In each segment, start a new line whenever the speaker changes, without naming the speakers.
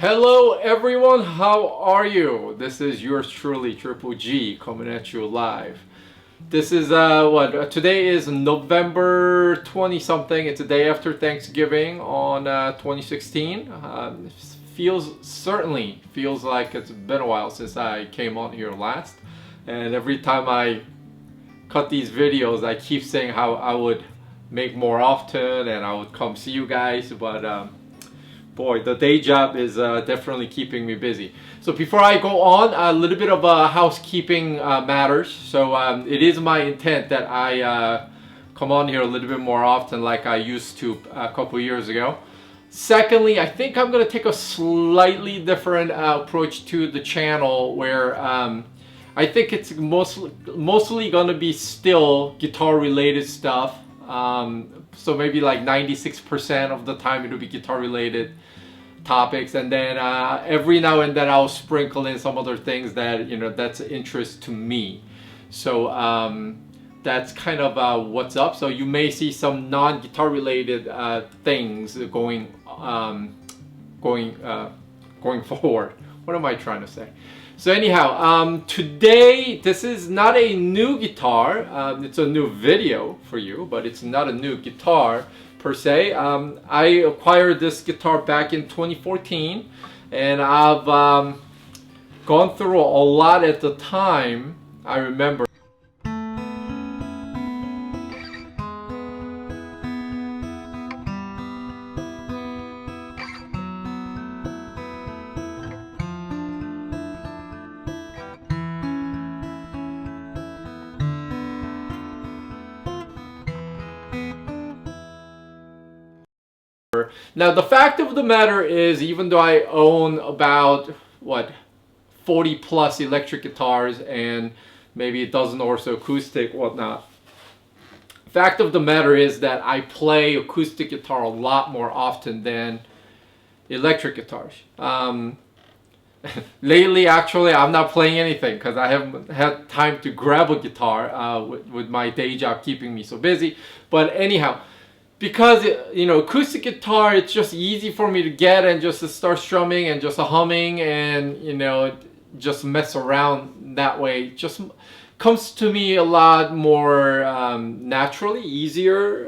Hello everyone, how are you? This is yours truly, Triple G, coming at you live. This is today is November 20 something. It's a day after Thanksgiving on 2016. Certainly feels like it's been a while since I came on here last. And every time I cut these videos, I keep saying how I would make more often and I would come see you guys, but boy, the day job is definitely keeping me busy. So before I go on, a little bit of housekeeping matters. So it is my intent that I come on here a little bit more often like I used to a couple years ago. Secondly, I think I'm going to take a slightly different approach to the channel where I think it's mostly going to be still guitar related stuff. So maybe like 96% of the time it'll be guitar related topics, and then every now and then I'll sprinkle in some other things that that's of interest to me. So that's kind of what's up. So you may see some non-guitar related things going forward. What am I trying to say? So anyhow, today this is not a new guitar. It's a new video for you, but it's not a new guitar per se. I acquired this guitar back in 2014, and I've gone through a lot at the time. I remember. Now the fact of the matter is, even though I own about 40 plus electric guitars and maybe a dozen or so acoustic, whatnot, fact of the matter is that I play acoustic guitar a lot more often than electric guitars. Lately, actually, I'm not playing anything because I haven't had time to grab a guitar with my day job keeping me so busy. But anyhow, because acoustic guitar, it's just easy for me to get and just to start strumming and just humming and just mess around that way. Just comes to me a lot more naturally, easier.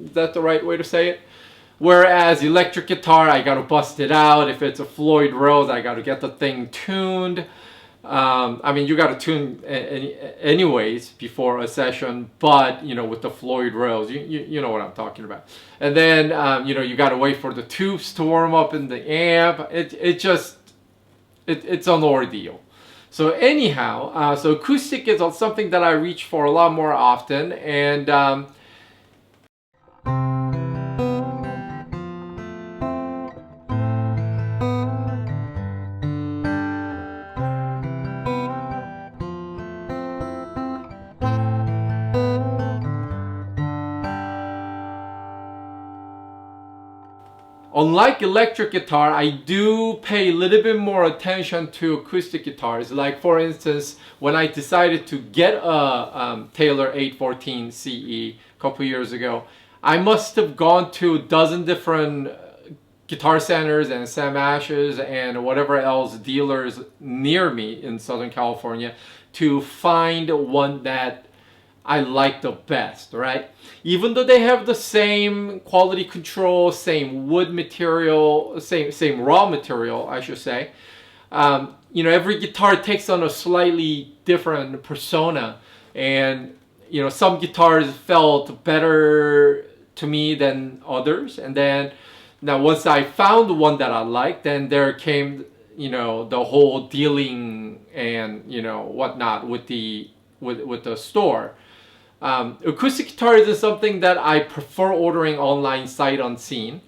Is that the right way to say it? Whereas electric guitar, I gotta bust it out. If it's a Floyd Rose, I gotta get the thing tuned. I mean, you gotta tune anyways before a session, but with the Floyd Rose, you know what I'm talking about. And then you gotta wait for the tubes to warm up in the amp. It's an ordeal. So anyhow, so acoustic is something that I reach for a lot more often, and unlike electric guitar, I do pay a little bit more attention to acoustic guitars. Like for instance, when I decided to get a Taylor 814 CE a couple years ago, I must have gone to a dozen different guitar centers and Sam Ash's and whatever else dealers near me in Southern California to find one that I like the best, right? Even though they have the same quality control, same wood material, same raw material, I should say. Every guitar takes on a slightly different persona, and some guitars felt better to me than others. And then now once I found one that I liked, then there came the whole dealing and whatnot with the store. Acoustic guitar is something that I prefer ordering online sight unseen.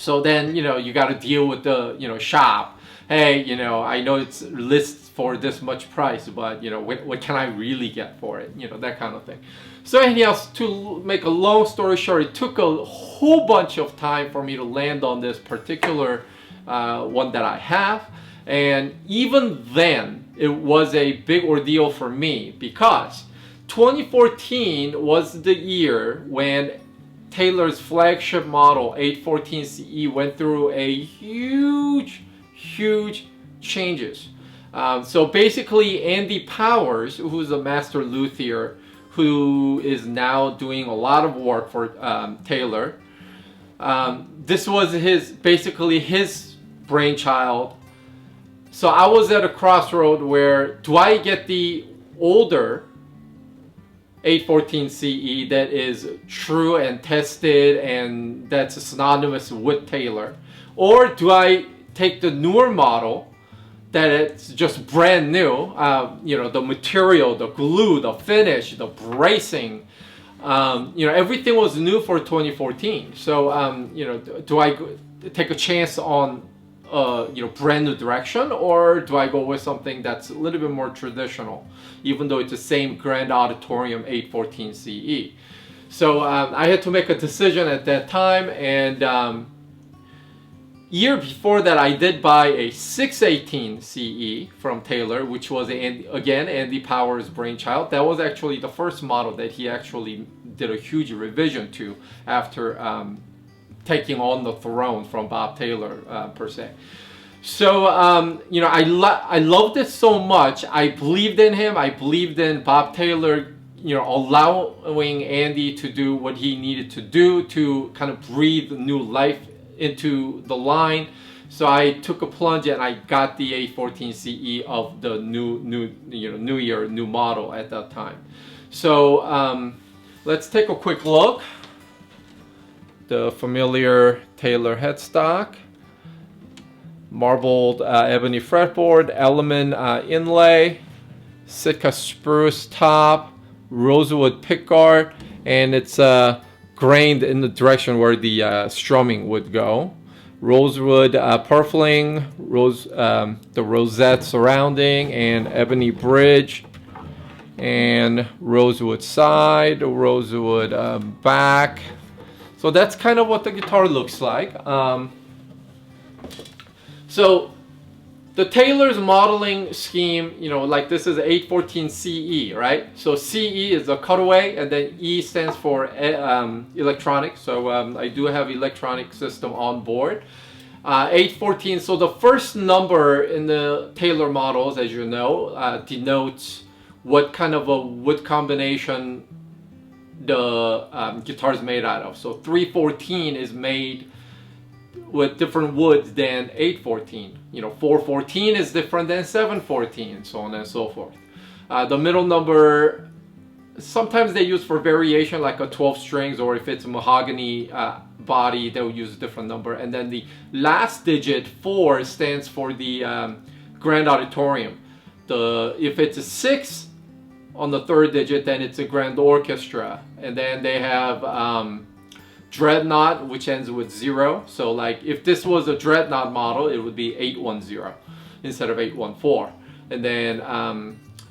So then, you got to deal with the, shop. Hey, I know it's lists for this much price, but, what can I really get for it? That kind of thing. So anyhow, to make a long story short, it took a whole bunch of time for me to land on this particular one that I have. And even then, it was a big ordeal for me because 2014 was the year when Taylor's flagship model 814 CE went through a huge changes. So basically Andy Powers, who's a master luthier, who is now doing a lot of work for Taylor, this was basically his brainchild. So I was at a crossroad where, do I get the older 814 CE that is true and tested and that's synonymous with Taylor, or do I take the newer model that it's just brand new, the material, the glue, the finish, the bracing, everything was new for 2014. So do I take a chance on brand new direction, or do I go with something that's a little bit more traditional, even though it's the same Grand Auditorium 814 CE? So I had to make a decision at that time, and year before that I did buy a 618 CE from Taylor, which was again Andy Powers' brainchild. That was actually the first model that he actually did a huge revision to after taking on the throne from Bob Taylor per se. So I loved it so much. I believed in him. I believed in Bob Taylor, allowing Andy to do what he needed to do to kind of breathe new life into the line. So I took a plunge and I got the 814 CE of the new model at that time. So let's take a quick look. The familiar Taylor headstock, marbled ebony fretboard, element inlay, Sitka spruce top, rosewood pickguard, and it's grained in the direction where the strumming would go. Rosewood purfling, the rosette surrounding, and ebony bridge, and rosewood side, rosewood back. So that's kind of what the guitar looks like. So the Taylor's modeling scheme, like this is 814 CE, right? So CE is a cutaway, and then E stands for electronic. So I do have electronic system on board. 814, so the first number in the Taylor models, as you know, denotes what kind of a wood combination the guitar is made out of. So 314 is made with different woods than 814. 414 is different than 714, so on and so forth. The middle number, sometimes they use for variation, like a 12 strings, or if it's a mahogany body, they'll use a different number. And then the last digit, 4, stands for the Grand Auditorium. If it's a 6 on the third digit, then it's a Grand Orchestra. And then they have Dreadnought, which ends with 0. So like if this was a Dreadnought model, it would be 810 instead of 814. And then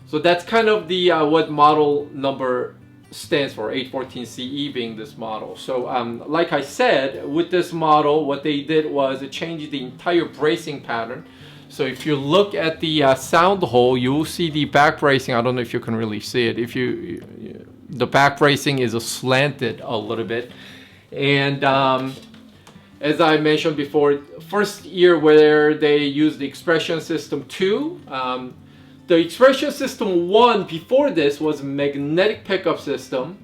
so that's kind of the what model number stands for, 814 CE being this model. So like I said, with this model, what they did was it changed the entire bracing pattern. So if you look at the sound hole, you will see the back bracing. I don't know if you can really see it. The back bracing is slanted a little bit. And as I mentioned before, first year where they used the Expression System 2, the Expression System 1 before this was a magnetic pickup system,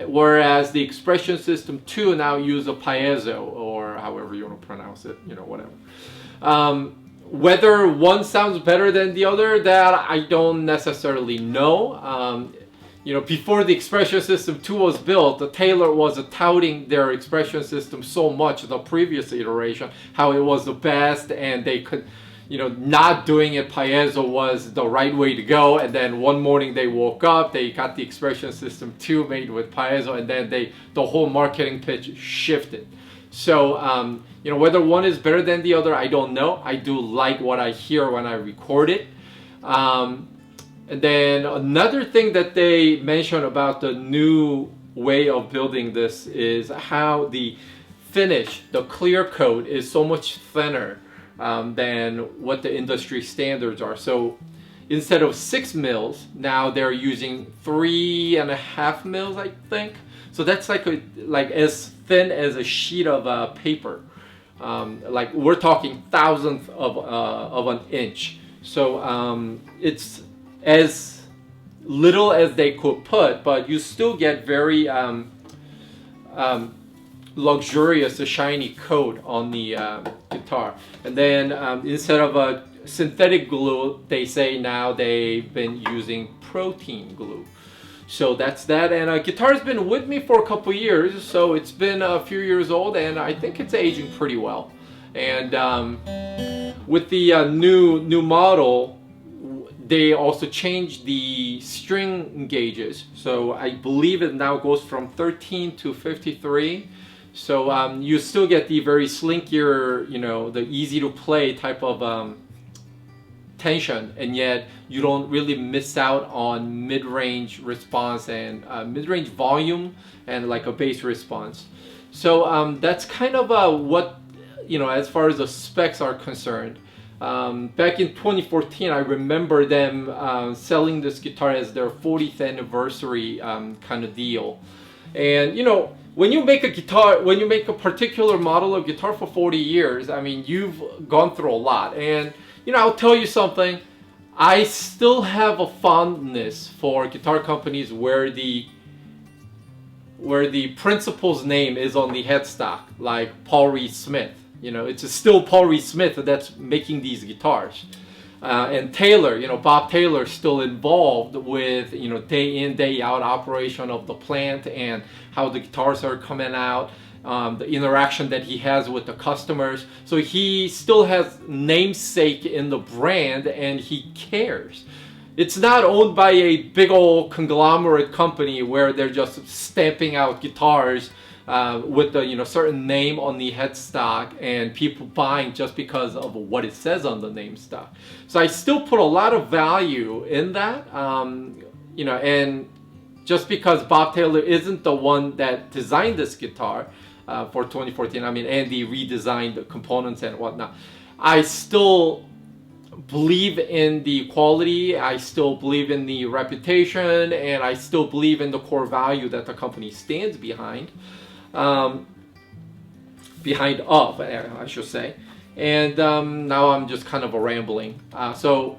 whereas the Expression System 2 now use a piezo, or however you want to pronounce it, whatever. Whether one sounds better than the other, that I don't necessarily know. Before the Expression System 2 was built, the Taylor was touting their Expression System so much, the previous iteration, how it was the best, and they could, not doing it piezo was the right way to go. And then one morning they woke up, they got the Expression System 2 made with piezo, and then the whole marketing pitch shifted. So you know, whether one is better than the other, I don't know. I do like what I hear when I record it. And then another thing that they mentioned about the new way of building this is how the finish, the clear coat, is so much thinner than what the industry standards are. So instead of 6 mils, now they're using 3.5 mils, I think. So that's like as thin as a sheet of paper. Like we're talking thousandth of an inch. So it's as little as they could put, but you still get very luxurious, shiny coat on the guitar. And then instead of a synthetic glue, they say now they've been using protein glue. So that's that. And guitar's been with me for a couple years, so it's been a few years old, and I think it's aging pretty well. And with the new model, they also changed the string gauges. So I believe it now goes from 13 to 53. So you still get the very slinkier, you know, the easy to play type of tension, and yet you don't really miss out on mid-range response and mid-range volume and like a bass response. So that's kind of what, you know, as far as the specs are concerned. Back in 2014, I remember them selling this guitar as their 40th anniversary kind of deal. And you know, when you make a guitar, when you make a particular model of guitar for 40 years, I mean, you've gone through a lot. And you know, I'll tell you something, I still have a fondness for guitar companies where the principal's name is on the headstock, like Paul Reed Smith. You know, it's still Paul Reed Smith that's making these guitars. And Taylor, you know, Bob Taylor, still involved with, you know, day in, day out operation of the plant and how the guitars are coming out, the interaction that he has with the customers. So he still has namesake in the brand, and he cares. It's not owned by a big old conglomerate company where they're just stamping out guitars with the, you know, certain name on the headstock and people buying just because of what it says on the name stock. So I still put a lot of value in that, you know, and just because Bob Taylor isn't the one that designed this guitar for 2014, I mean, Andy redesigned the components and whatnot, I still believe in the quality, I still believe in the reputation, and I still believe in the core value that the company stands behind. I should say. And now I'm just kind of rambling. So,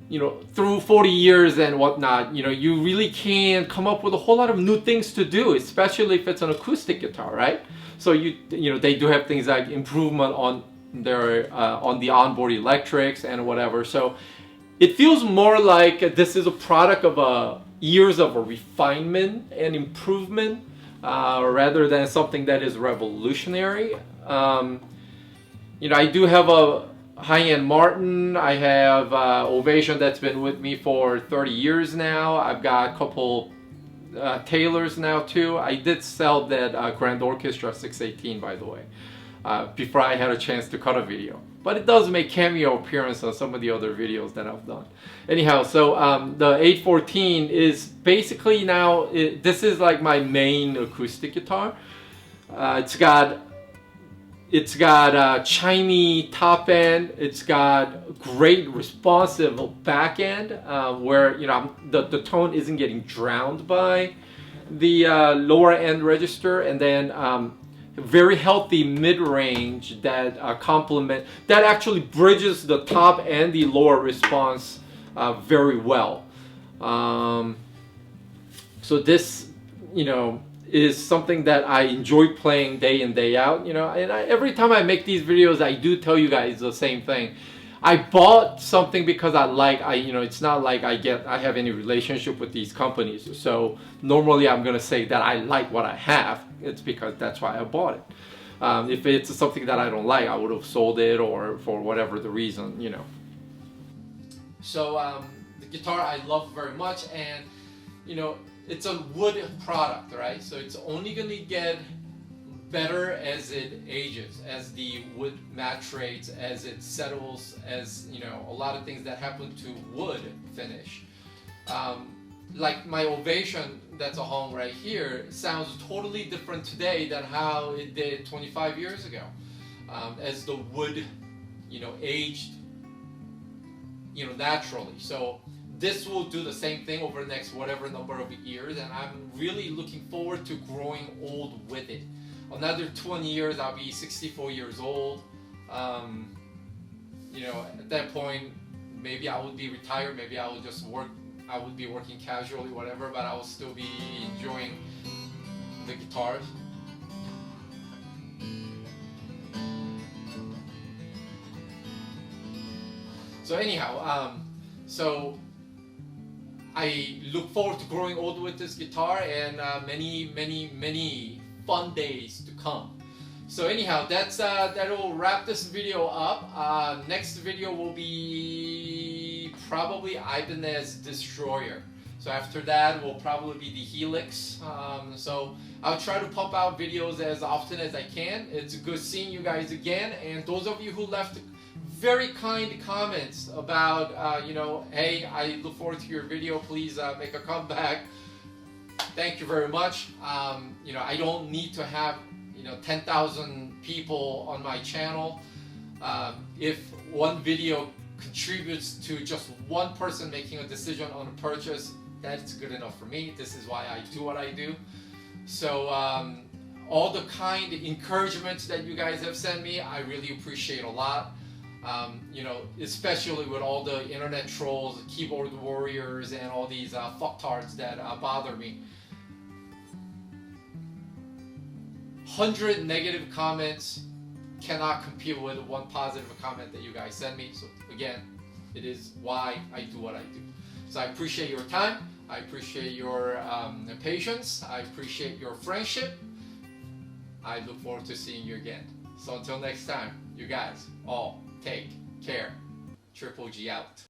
you know, through 40 years and whatnot, you know, you really can come up with a whole lot of new things to do, especially if it's an acoustic guitar, right? So you know, they do have things like improvement on their on the onboard electrics and whatever. So it feels more like this is a product of years of a refinement and improvement. Rather than something that is revolutionary. You know, I do have a high-end Martin. I have Ovation that's been with me for 30 years now. I've got a couple Taylors now too. I did sell that Grand Orchestra 618, by the way, before I had a chance to cut a video. But it does make cameo appearance on some of the other videos that I've done. Anyhow, so the 814 is basically now, this is like my main acoustic guitar. It's got a chimey top end. It's got great responsive back end where, you know, the tone isn't getting drowned by the lower end register, and then very healthy mid-range that that actually bridges the top and the lower response very well. So this, you know, is something that I enjoy playing day in, day out, you know, and every time I make these videos, I do tell you guys the same thing. I bought something because I like, you know, it's not like I have any relationship with these companies. So normally I'm going to say that I like what I have. It's because that's why I bought it. If it's something that I don't like, I would have sold it, or for whatever the reason, you know. So the guitar I love very much, and you know, it's a wood product, right? So it's only going to get better as it ages, as the wood maturates, as it settles, as you know, a lot of things that happen to wood finish. Like my Ovation, that's a home right here, sounds totally different today than how it did 25 years ago. As the wood, you know, aged, you know, naturally. So this will do the same thing over the next whatever number of years, and I'm really looking forward to growing old with it. Another 20 years, I'll be 64 years old. You know, at that point, maybe I would be retired, maybe I would just work, I would be working casually, whatever, but I will still be enjoying the guitars. So anyhow, so I look forward to growing old with this guitar, and many fun days to come. So anyhow, that'll wrap this video up. Next video will be probably Ibanez Destroyer. So after that will probably be the Helix. So I'll try to pump out videos as often as I can. It's good seeing you guys again, and those of you who left very kind comments about, you know, hey, I look forward to your video, please make a comeback. Thank you very much. You know, I don't need to have, you know, 10,000 people on my channel. If one video contributes to just one person making a decision on a purchase, that's good enough for me. This is why I do what I do. So all the kind encouragements that you guys have sent me, I really appreciate a lot. You know, especially with all the internet trolls, keyboard warriors, and all these fucktards that bother me. 100 negative comments cannot compete with one positive comment that you guys send me. So again, it is why I do what I do. So I appreciate your time. I appreciate your patience. I appreciate your friendship. I look forward to seeing you again. So until next time, you guys all take care. Triple G out.